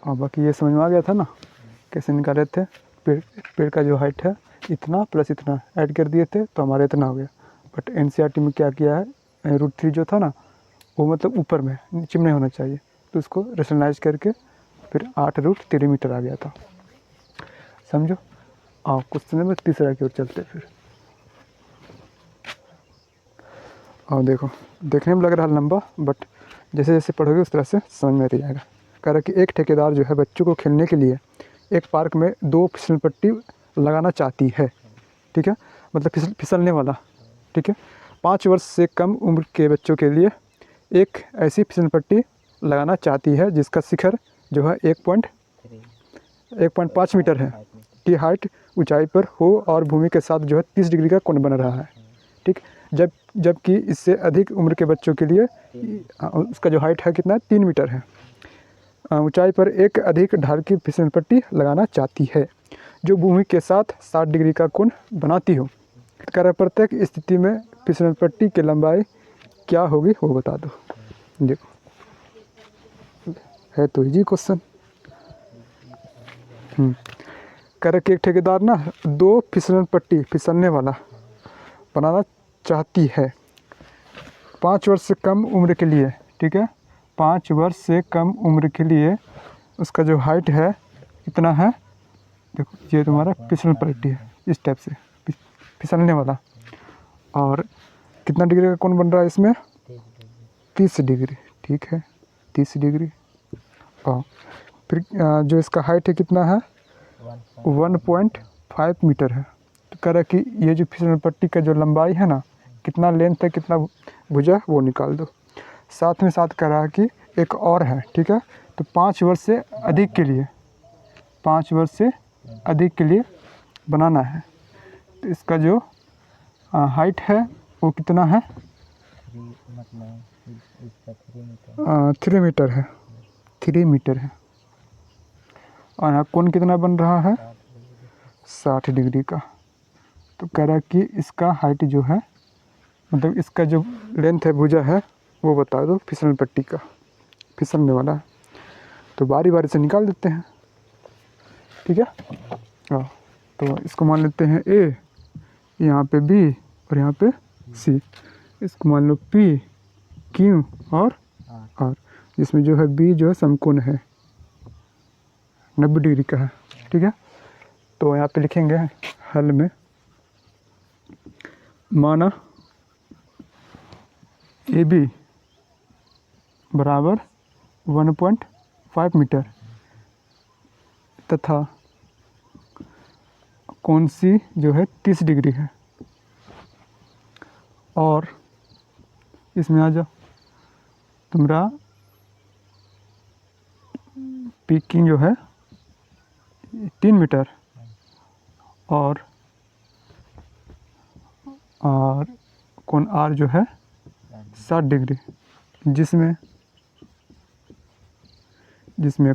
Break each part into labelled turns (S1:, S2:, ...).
S1: और बाकी ये समझ में आ गया था ना कैसे निकाले थे। पेड़ का जो हाइट है इतना प्लस इतना ऐड कर दिए थे तो हमारा इतना हो गया। बट एनसीईआरटी में क्या किया है, √3 जो था ना वो मतलब ऊपर में नीचे में नहीं होना चाहिए, तो उसको रेशनलाइज करके फिर 8√3 मीटर आ गया था। समझो। क्वेश्चन नंबर तीसरा की ओर चलते फिर। और देखो, देखने में लग रहा है लंबा, बट जैसे जैसे पढ़ोगे उस तरह से समझ में आ जाएगा। कह रहा कि एक ठेकेदार जो है बच्चों को खेलने के लिए एक पार्क में 2 फिसल पट्टी लगाना चाहती है। ठीक है, मतलब फिसलने वाला। ठीक है, 5 वर्ष से कम उम्र के बच्चों के लिए एक ऐसी फिसल पट्टी लगाना चाहती है जिसका शिखर जो है 1.5 मीटर है की हाइट ऊंचाई पर हो और भूमि के साथ जो है 30 डिग्री का कोण बन रहा है। ठीक, जबकि इससे अधिक उम्र के बच्चों के लिए उसका जो हाइट है कितना 3 मीटर है, ऊंचाई पर एक अधिक ढाल की फिसल पट्टी लगाना चाहती है जो भूमि के साथ 60 डिग्री का कोण बनाती हो। कर प्रत्येक स्थिति में फिसल पट्टी की लंबाई क्या होगी वो बता दो। देखो है तो इजी क्वेश्चन। कर के एक ठेकेदार ना 2 फिसलन पट्टी फिसलने वाला बनाना चाहती है 5 वर्ष से कम उम्र के लिए। ठीक है, 5 वर्ष से कम उम्र के लिए उसका जो हाइट है कितना है, देखो ये तुम्हारा फिसलन पट्टी है इस टाइप से फिसलने वाला, और कितना डिग्री का कोण बन रहा है इसमें 30 डिग्री। ठीक है, 30 डिग्री। और फिर जो इसका हाइट है कितना है 1.5 मीटर है। तो कह रहा है कि ये जो फिसल पट्टी का जो लंबाई है ना, कितना लेंथ है कितना भुजा वो निकाल दो। साथ में साथ कह रहा है कि एक और है। ठीक है, तो 5 वर्ष से अधिक के लिए 5 वर्ष से अधिक के लिए बनाना है, तो इसका जो हाइट है वो कितना है 3 मीटर है। 3 मीटर है। और यहाँ कोण कितना बन रहा है 60 डिग्री का। तो कह रहा है कि इसका हाइट जो है मतलब इसका जो लेंथ है भुजा है वो बता दो फिसल पट्टी का, फिसलने वाला है। तो बारी बारी से निकाल देते हैं। ठीक है, तो इसको मान लेते हैं ए, यहाँ पे बी और यहाँ पे सी। इसको मान लो पी क्यू और आर, जिसमें जो है बी जो है समकोण है 90 डिग्री का है। ठीक है, तो यहाँ पे लिखेंगे हल में, माना ए बी बराबर 1.5 मीटर तथा कोण सी जो है 30 डिग्री है, और इसमें आ जाओ तुम्हारा पीकिंग जो है 3 मीटर और कोण आर जो है 60 डिग्री, जिसमें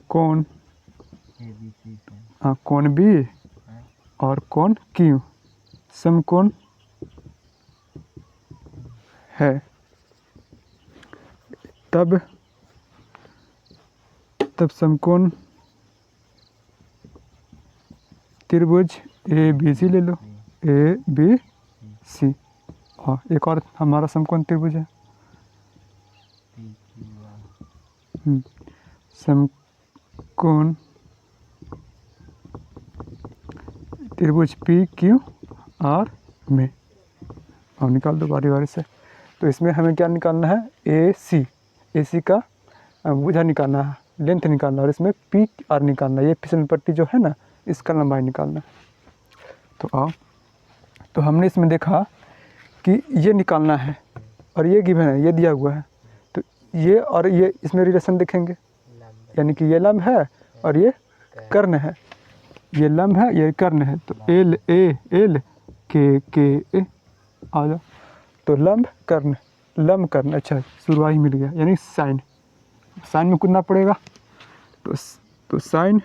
S1: कोण बी और कोण क्यू समकोण है, तब समकोण त्रिभुज ABC ले लो, ABC। और एक और हमारा समकोण त्रिभुज है समकोण त्रिभुज PQR में, और निकाल दो बारी बारी से। तो इसमें हमें क्या निकालना है AC का भुजा निकालना है, लेंथ निकालना है, और इसमें PR निकालना है, ये फिसल पट्टी जो है ना इसका लंबाई निकालना है। तो हमने इसमें देखा कि ये निकालना है और ये गिवन है, ये दिया हुआ है, तो ये और ये इसमें रिलेशन देखेंगे, यानी कि ये लंब है और ये कर्ण है, ये लंब है ये कर्ण है, तो L K A आ जाओ। तो लंब कर्ण अच्छा शुरुआत ही मिल गया, यानी साइन में कितना पड़ेगा तो साइन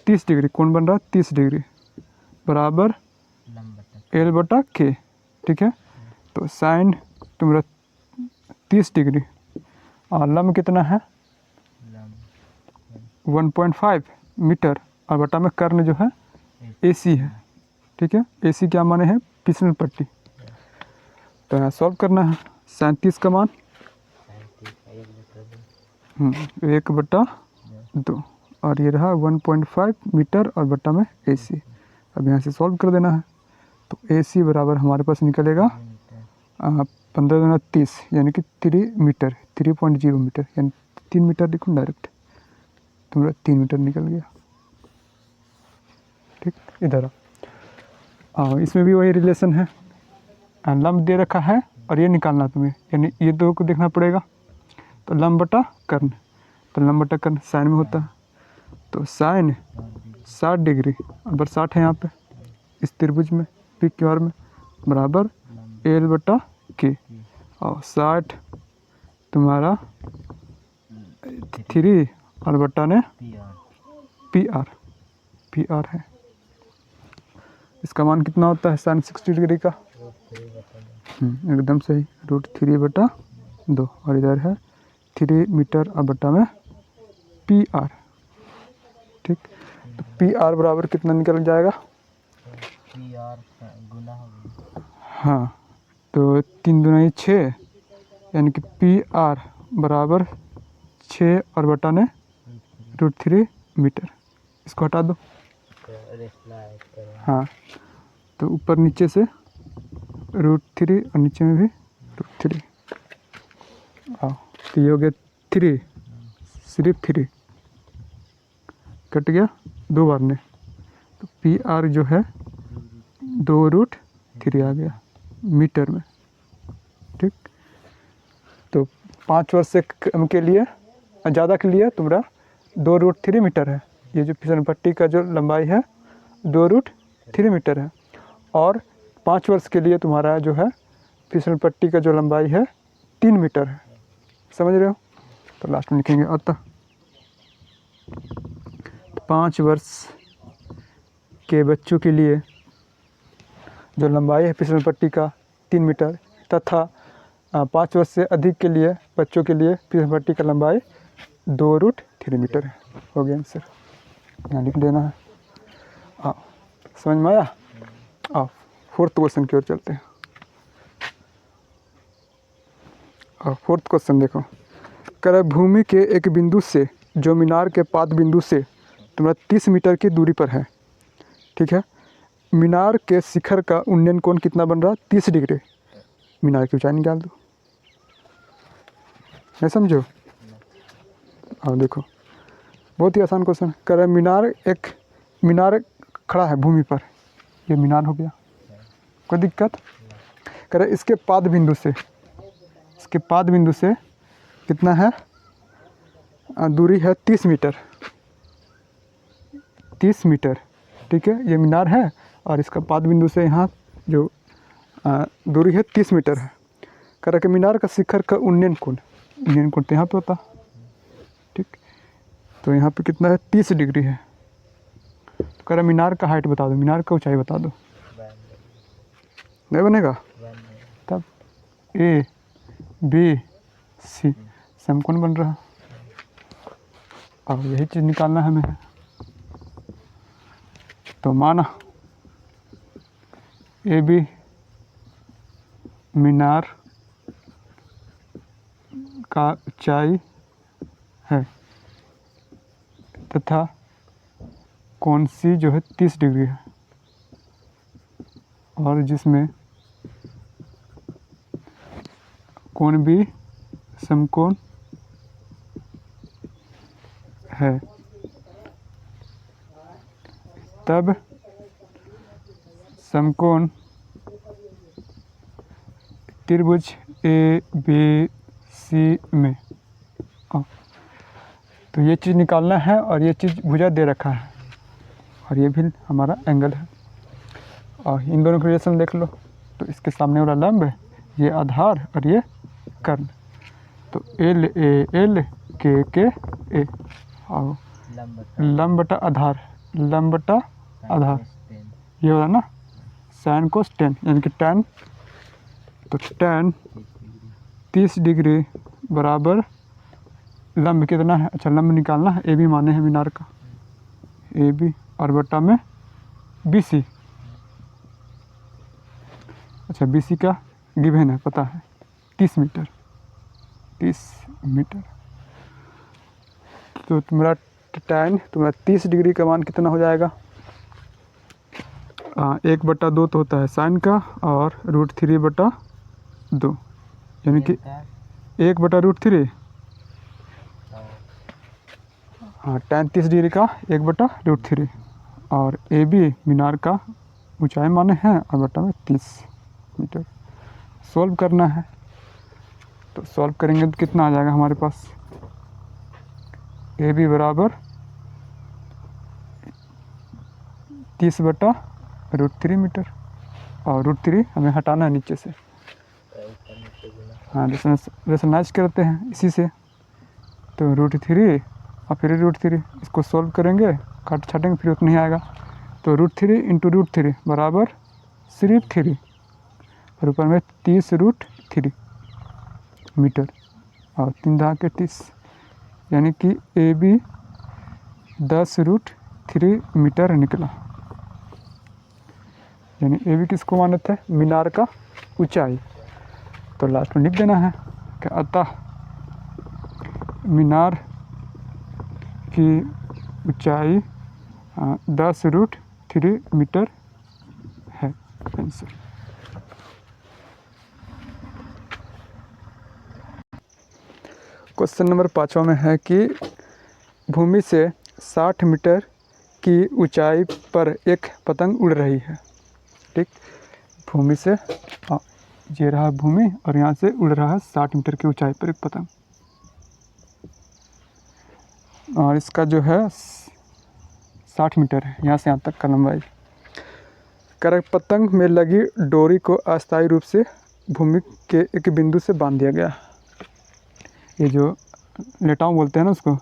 S1: 30 डिग्री कोण बन रहा है 30 डिग्री बराबर L/K। ठीक है, तो साइन तुम्हारा 30 डिग्री और लंब कितना है 1.5 मीटर और बटा में कर्ण जो है AC है। ठीक है, AC क्या माने हैं, फिसलन पट्टी। तो यहाँ सॉल्व करना है। 37 का मान 1/2 और ये रहा 1.5 मीटर और बटा में AC। अब यहाँ से सॉल्व कर देना है। तो AC बराबर हमारे पास निकलेगा 15 दूना 30 यानी कि 3 मीटर, 3.0 मीटर, यानी 3 मीटर लिखूँ डायरेक्ट, तो मेरा 3 मीटर निकल गया। ठीक, इधर इसमें भी वही रिलेशन है, लंब दे रखा है और ये निकालना तुम्हें, यानी ये दो को देखना पड़ेगा। तो लंब बटा कर्ण, तो लंब बटा कर्ण साइन में होता है, तो साइन 60 डिग्री और 60 है यहाँ पे इस त्रिभुज में PQR में, बराबर L/K और 60 तुम्हारा 3 और बटा ने PR है। इसका मान कितना होता है साइन 60 डिग्री का, एकदम सही, √3/2 और इधर है 3 मीटर और बटा में PR। ठीक, तो PR बराबर कितना निकल जाएगा, हाँ, तो 3 दूना 6 यानी कि PR बराबर 6 और बटा ने √3 मीटर। इसको हटा दो, हाँ, तो ऊपर नीचे से √3 और नीचे में भी √3। तो ये हो गया 3, सिर्फ 3 कट गया 2 बार ने, तो PR जो है 2√3 आ गया मीटर में। ठीक, तो 5 वर्ष से कम के लिए, ज़्यादा के लिए तुम्हारा 2√3 मीटर है। ये जो फिसलन पट्टी का जो लंबाई है 2√3 मीटर है, और 5 वर्ष के लिए तुम्हारा जो है फिसलन पट्टी का जो लंबाई है 3 मीटर है। समझ रहे हो? तो लास्ट में लिखेंगे अतः 5 वर्ष के बच्चों के लिए जो लंबाई है फिसलन पट्टी का 3 मीटर, तथा 5 वर्ष से अधिक के लिए बच्चों के लिए फिसलन पट्टी का लंबाई 2√3 मीटर है। हो गया आंसर, यहाँ लिख देना है। समझ में आया? आओ 4th क्वेश्चन की ओर चलते हैं। 4th क्वेश्चन देखो, कर भूमि के एक बिंदु से जो मीनार के पाद बिंदु से तुम्हारा 30 मीटर की दूरी पर है। ठीक है, मीनार के शिखर का उन्नयन कोण कितना बन रहा है, 30 डिग्री। मीनार की ऊंचाई निकाल दो, नहीं समझो? आओ देखो, बहुत ही आसान क्वेश्चन। कह रहा मीनार खड़ा है भूमि पर, ये मीनार हो गया, कोई दिक्कत? कह रहा इसके पाद बिंदु से कितना है, दूरी है 30 मीटर। 30 मीटर, ठीक है, ये मीनार है और इसका पाद बिंदु से यहाँ जो दूरी है 30 मीटर है। कह रहा कि मीनार का शिखर का उन्नयन कोण तो यहाँ पे होता। ठीक, तो यहाँ पे कितना है, 30 डिग्री है। तो कह रहा मीनार का हाइट बता दो, मीनार का ऊंचाई बता दो। नहीं बनेगा? तब ABC समकोण बन रहा। अब यही चीज़ निकालना है हमें। तो माना AB मीनार का ऊंचाई है तथा कोण C जो है 30 डिग्री है, और जिसमें कोण B समकोण है, तब समकोण त्रिभुज ABC में। तो ये चीज़ निकालना है, और ये चीज़ भुजा दे रखा है, और ये भी हमारा एंगल है, और इन दोनों का रिलेशन देख लो। तो इसके सामने वाला लंब है, ये आधार और ये कर्ण। तो L K A, और लंब बटा आधार, ये वाला ना, साइन कोस टेन, यानी कि tan, तो tan 30 डिग्री बराबर लंब कितना है, अच्छा लंब निकालना है, ए बी माने हैं मीनार का, ए बी और बट्टा में बी सी। अच्छा बी सी का गिवन है पता है 30 मीटर, 30 मीटर। तो तुम्हारा tan तुम्हारा 30 डिग्री का मान कितना हो जाएगा, 1/2 तो होता है साइन का और √3/2, यानी कि 1/√3। हाँ tan 30 डिग्री का 1/√3 और ए बी मीनार का ऊंचाई माने हैं और बट्टा में 30 मीटर। सॉल्व करना है, तो सॉल्व करेंगे तो कितना आ जाएगा हमारे पास, ए बी बराबर 30/√3 मीटर और √3 हमें हटाना है नीचे से। हाँ रेशनलाइज करते हैं इसी से, तो √3 और फिर √3, इसको सॉल्व करेंगे काट छाटेंगे फिर उतना ही आएगा। तो √3 इंटू √3 बराबर सिर्फ 3 और ऊपर में 30√3 मीटर और 3×30, यानी कि ए बी 10√3 मीटर निकला। यानी ए बी किसको माने थे, मीनार का ऊंचाई। तो लास्ट में लिख देना है कि अतः मीनार की ऊंचाई 10√3 मीटर है आंसर। क्वेश्चन नंबर 5वां में है कि भूमि से 60 मीटर की ऊंचाई पर एक पतंग उड़ रही है। ठीक, भूमि से ये रहा भूमि और यहाँ से उड़ रहा है 60 मीटर की ऊंचाई पर एक पतंग, और इसका जो है 60 मीटर है यहाँ से यहाँ तक का लंबाई। कर पतंग में लगी डोरी को अस्थायी रूप से भूमि के एक बिंदु से बांध दिया गया। ये जो लेटाऊं बोलते हैं ना उसको,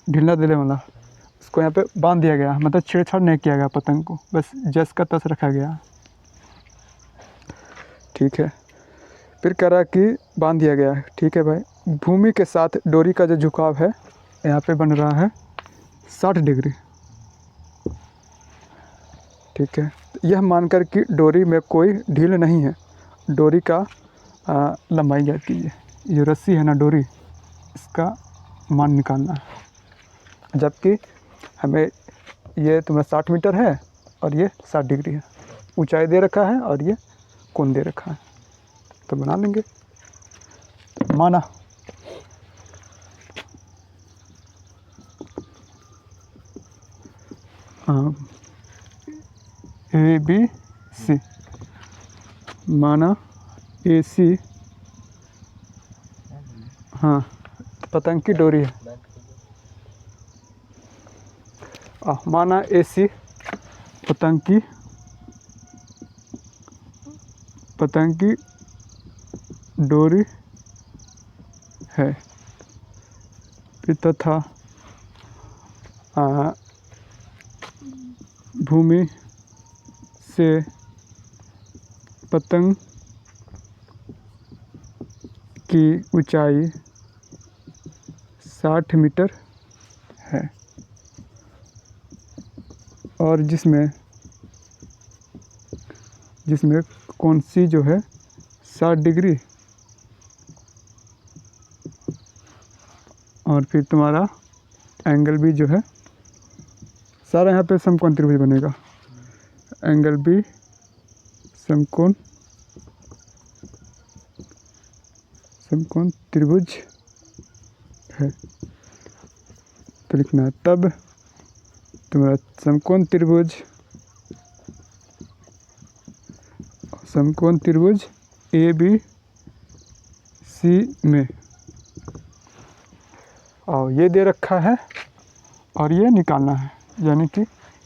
S1: ढीला दिले वाला, उसको यहाँ पे बांध दिया गया, मतलब छेड़छाड़ नहीं किया गया पतंग को, बस जस का तस रखा गया। ठीक है, फिर कह रहा कि बांध दिया गया है। ठीक है भाई, भूमि के साथ डोरी का जो झुकाव है यहाँ पे बन रहा है 60 डिग्री। ठीक है, यह मानकर कि डोरी में कोई ढील नहीं है, डोरी का लंबाई ज्ञात कीजिए। ये रस्सी है ना डोरी, इसका मान निकालना है, जबकि हमें ये तुम्हें 60 मीटर है और ये 60 डिग्री है, ऊंचाई दे रखा है और ये कोण दे रखा है, तो बना लेंगे। तो माना ए बी सी, माना ए सी हाँ पतंग की डोरी है, माना ए सी पतंग की डोरी है, तथा भूमि से पतंग की ऊंचाई 60 मीटर है और जिसमें कौन सी जो है 60 डिग्री, और फिर तुम्हारा एंगल भी जो है सारा यहाँ पे समकोण त्रिभुज बनेगा, एंगल भी समकोण त्रिभुज है। तो लिखना है तब तुम्हारा समकोण त्रिभुज ए बी सी में, और ये दे रखा है और ये निकालना है, यानी कि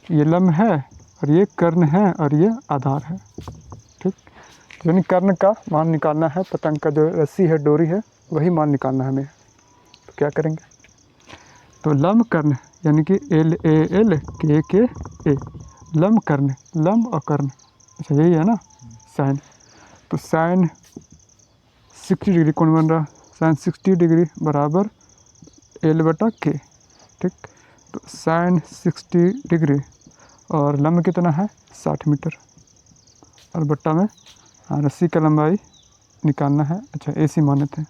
S1: ये लंब है और ये कर्ण है और ये आधार है। ठीक, यानी कर्ण का मान निकालना है, पतंग का जो रस्सी है डोरी है वही मान निकालना है हमें। तो क्या करेंगे, तो लंब कर्ण यानी कि एल ए एल के ए, लंब कर्ण, लंब और कर्ण, अच्छा यही है ना साइन, तो साइन 60 डिग्री कौन बन रहा, साइन 60 डिग्री बराबर L बटा K, ठीक। तो साइन 60 डिग्री और लंब कितना है 60 मीटर और बट्टा में रस्सी का लंबाई निकालना है। अच्छा AC माने थे,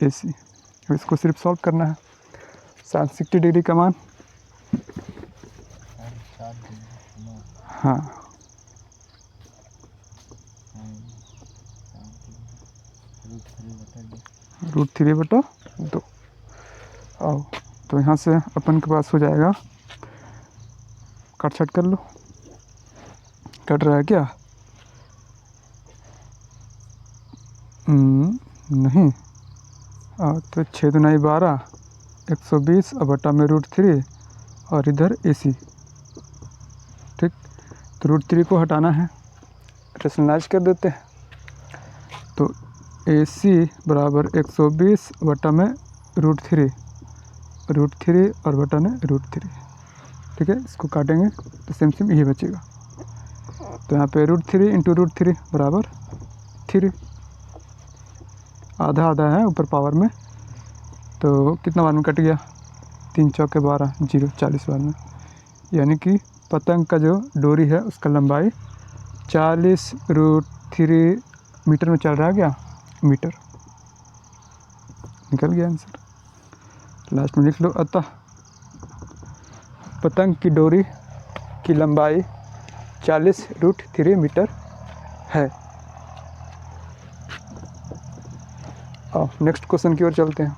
S1: AC। अब इसको सिर्फ सॉल्व करना है। साइन 60 डिग्री का मान, हाँ √3/2। आओ तो यहाँ से अपन के पास हो जाएगा, कट छट कर लो, कट रहा है क्या? नहीं। तो 6 दूनी 12, 120 और बटा में √3 और इधर AC, ठीक। तो √3 को हटाना है, रेशनलाइज कर देते हैं। तो AC बराबर 120 बटा में √3 और बटा में √3, ठीक है। इसको काटेंगे तो सेम सेम यही बचेगा। तो यहाँ पे √3 इंटू √3 बराबर 3, आधा आधा है ऊपर पावर में, तो कितना बार में कट गया? 3 चौके 12, 0 40 बार में। यानी कि पतंग का जो डोरी है उसका लंबाई 40 √3 मीटर में चल रहा है क्या? मीटर। निकल गया आंसर। लास्ट में लिख लो, अतः पतंग की डोरी की लंबाई 40 √3 मीटर है। अब नेक्स्ट क्वेश्चन की ओर चलते हैं।